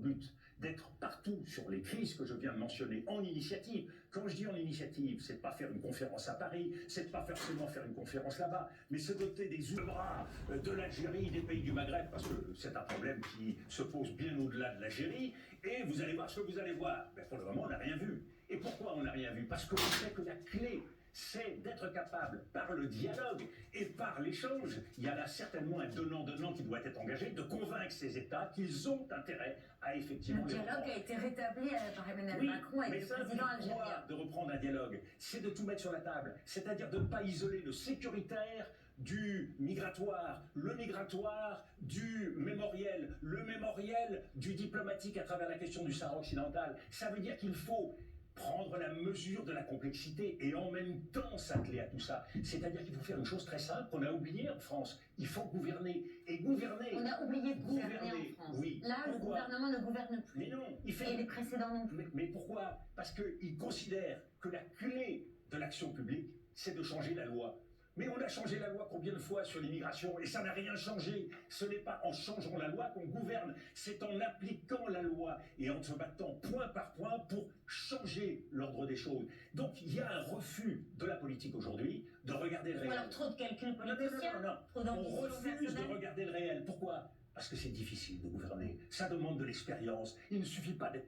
but d'être partout sur les crises que je viens de mentionner en initiative. Quand je dis en initiative, c'est pas faire une conférence à Paris, c'est pas forcément faire une conférence là-bas, mais se doter des bras de l'Algérie, des pays du Maghreb, parce que c'est un problème qui se pose bien au-delà de l'Algérie, et vous allez voir ce que vous allez voir. Mais pour le moment, on n'a rien vu. Et pourquoi on n'a rien vu? Parce qu'on sait que la clé, c'est d'être capable, par le dialogue et par l'échange, il y a là certainement un donnant-donnant qui doit être engagé, de convaincre ces États qu'ils ont intérêt à effectivement... Le dialogue a été rétabli par Emmanuel Macron avec le président algérien. De reprendre un dialogue, c'est de tout mettre sur la table, c'est-à-dire de ne pas isoler le sécuritaire du migratoire, le migratoire du mémoriel, le mémoriel du diplomatique à travers la question du Sahara occidental. Ça veut dire qu'il faut prendre la mesure de la complexité et en même temps s'atteler à tout ça. C'est-à-dire qu'il faut faire une chose très simple qu'on a oubliée en France. Il faut gouverner. Et gouverner... On a oublié de gouverner en France. Oui. Là, le gouvernement ne gouverne plus. Mais non. Et les précédents non plus. Mais pourquoi? Parce qu'il considère que la clé de l'action publique, c'est de changer la loi. Mais on a changé la loi combien de fois sur l'immigration et ça n'a rien changé. Ce n'est pas en changeant la loi qu'on gouverne, c'est en appliquant la loi et en se battant point par point pour changer l'ordre des choses. Donc il y a un refus de la politique aujourd'hui de regarder le réel. Ou alors trop de calculs politiciens, trop d'ambition personnelle. On refuse de regarder le réel. Pourquoi? Parce que c'est difficile de gouverner. Ça demande de l'expérience. Il ne suffit pas d'être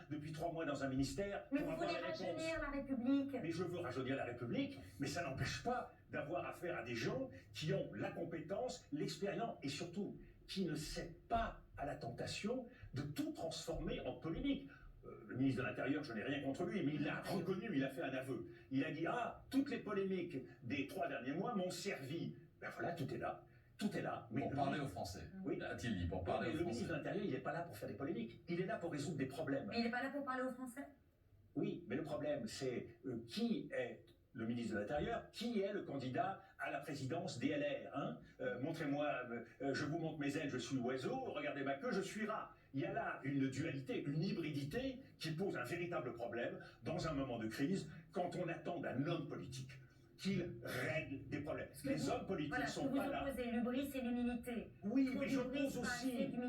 depuis 3 mois dans un ministère. Mais vous voulez rajeunir la République. Mais je veux rajeunir la République, mais ça n'empêche pas d'avoir affaire à des gens qui ont la compétence, l'expérience et surtout qui ne cèdent pas à la tentation de tout transformer en polémique. Le ministre de l'Intérieur, je n'ai rien contre lui, mais il l'a reconnu, il a fait un aveu. Il a dit « Ah, toutes les polémiques des 3 derniers mois m'ont servi. » Ben voilà, tout est là. Tout est là. Mais pour parler aux Français. Oui. A-t-il dit pour parler aux Français. Le ministre de l'Intérieur, il n'est pas là pour faire des polémiques. Il est là pour résoudre des problèmes. Mais il n'est pas là pour parler aux Français? Oui, mais le problème, c'est qui est le ministre de l'Intérieur, qui est le candidat à la présidence des LR, hein? Montrez-moi, je vous montre mes ailes, je suis oiseau, regardez ma queue, je suis rat. Il y a là une dualité, une hybridité qui pose un véritable problème dans un moment de crise, quand on attend d'un homme politique qu'il règle des problèmes. Les hommes politiques sont pas là. Vous opposez l'hubris et l'humilité. Oui, mais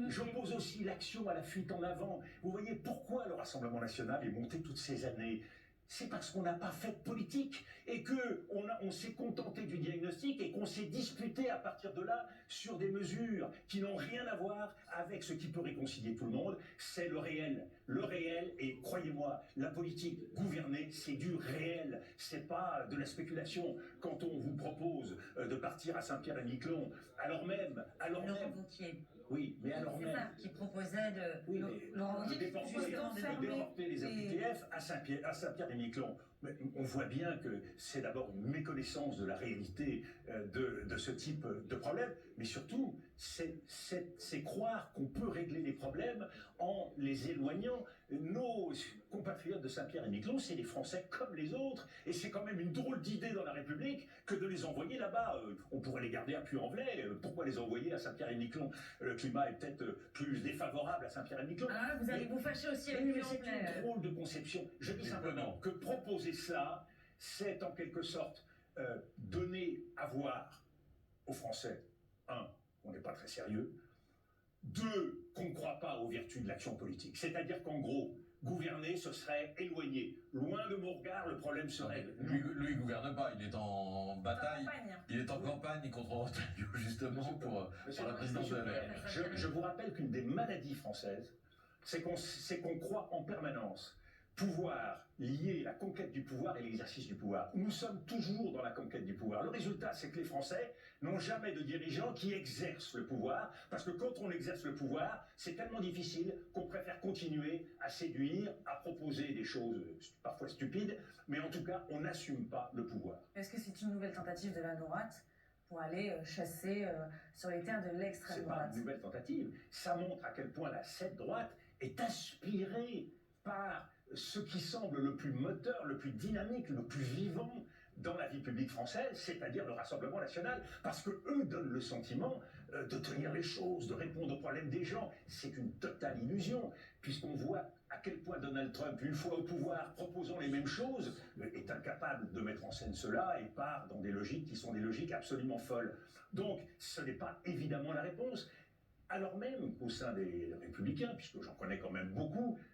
j'oppose aussi l'action à la fuite en avant. Vous voyez pourquoi le Rassemblement national est monté toutes ces années? C'est parce qu'on n'a pas fait de politique et que on s'est contenté du diagnostic et qu'on s'est disputé à partir de là sur des mesures qui n'ont rien à voir avec ce qui peut réconcilier tout le monde. C'est le réel. Le réel, et croyez-moi, la politique gouvernée, c'est du réel. C'est pas de la spéculation. Quand on vous propose de partir à Saint-Pierre-et-Miquelon, alors même... Laurent Wauquiez. Oui, mais alors même... C'est ça, qui proposait de déporter les OQTF à Saint-Pierre-et-Miquelon. Mais on voit bien que c'est d'abord une méconnaissance de la réalité de ce type de problème, mais surtout, c'est croire qu'on peut régler les problèmes en les éloignant. Nos compatriotes de Saint-Pierre-et-Miquelon, c'est les Français comme les autres, et c'est quand même une drôle d'idée dans la République que de les envoyer là-bas. On pourrait les garder à Puy-en-Velay, pourquoi les envoyer à Saint-Pierre-et-Miquelon? Le climat est peut-être plus défavorable à Saint-Pierre-et-Miquelon. Ah, vous allez vous fâcher aussi avec Puy-en-Velay. C'est une drôle de conception. Je dis simplement que proposer cela, c'est en quelque sorte donner à voir aux Français, un, qu'on n'est pas très sérieux, deux, qu'on ne croit pas aux vertus de l'action politique. C'est-à-dire qu'en gros, gouverner, ce serait éloigner. Loin de mon regard, le problème se règle. Lui, il ne gouverne pas, il est en bataille. Il est en campagne contre Retailleau, justement, pour la présidence de la LR. Je vous rappelle qu'une des maladies françaises, c'est qu'on croit en permanence pouvoir lier la conquête du pouvoir et l'exercice du pouvoir. Nous sommes toujours dans la conquête du pouvoir. Le résultat, c'est que les Français n'ont jamais de dirigeants qui exercent le pouvoir, parce que quand on exerce le pouvoir, c'est tellement difficile qu'on préfère continuer à séduire, à proposer des choses parfois stupides, mais en tout cas, on n'assume pas le pouvoir. Est-ce que c'est une nouvelle tentative de la droite pour aller chasser sur les terres de l'extrême droite? C'est pas une nouvelle tentative. Ça montre à quel point la cette droite est inspirée par ce qui semble le plus moteur, le plus dynamique, le plus vivant dans la vie publique française, c'est-à-dire le Rassemblement national, parce que eux donnent le sentiment de tenir les choses, de répondre aux problèmes des gens. C'est une totale illusion, puisqu'on voit à quel point Donald Trump, une fois au pouvoir, proposant les mêmes choses, est incapable de mettre en scène cela et part dans des logiques qui sont des logiques absolument folles. Donc, ce n'est pas évidemment la réponse. alors même qu'au sein des Républicains, puisque j'en connais quand même beaucoup,